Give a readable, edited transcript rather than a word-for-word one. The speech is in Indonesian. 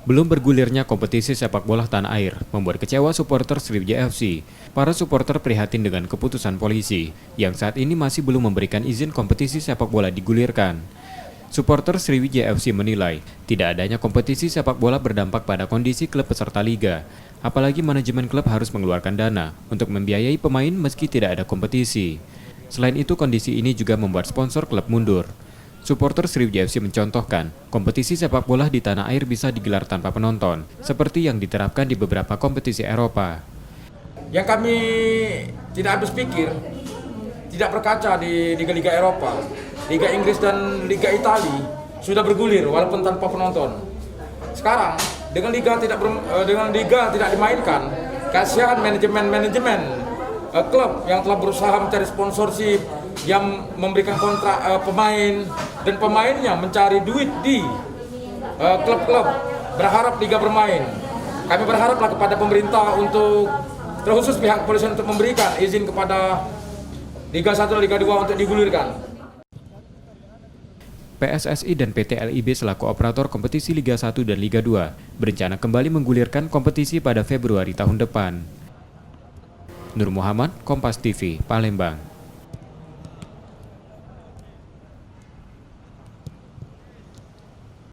Belum bergulirnya kompetisi sepak bola tanah air membuat kecewa supporter Sriwijaya FC. Para supporter prihatin dengan keputusan polisi yang saat ini masih belum memberikan izin kompetisi sepak bola digulirkan. Supporter Sriwijaya FC menilai tidak adanya kompetisi sepak bola berdampak pada kondisi klub peserta liga. Apalagi manajemen klub harus mengeluarkan dana untuk membiayai pemain meski tidak ada kompetisi. Selain itu, kondisi ini juga membuat sponsor klub mundur. Supporter Sriwijaya FC mencontohkan, kompetisi sepak bola di tanah air bisa digelar tanpa penonton, seperti yang diterapkan di beberapa kompetisi Eropa. Yang kami tidak habis pikir, tidak berkaca di Liga-Liga Eropa, Liga Inggris dan Liga Italia sudah bergulir walaupun tanpa penonton. Sekarang dengan liga tidak dimainkan, kasihan manajemen klub yang telah berusaha mencari sponsorship, yang memberikan kontrak pemain, dan pemainnya mencari duit di klub-klub, berharap liga bermain. Kami berharaplah kepada pemerintah untuk, terkhusus pihak kepolisian, untuk memberikan izin kepada Liga 1 dan Liga 2 untuk digulirkan. PSSI dan PT LIB selaku operator kompetisi Liga 1 dan Liga 2 berencana kembali menggulirkan kompetisi pada Februari tahun depan. Nur Muhammad, Kompas TV, Palembang.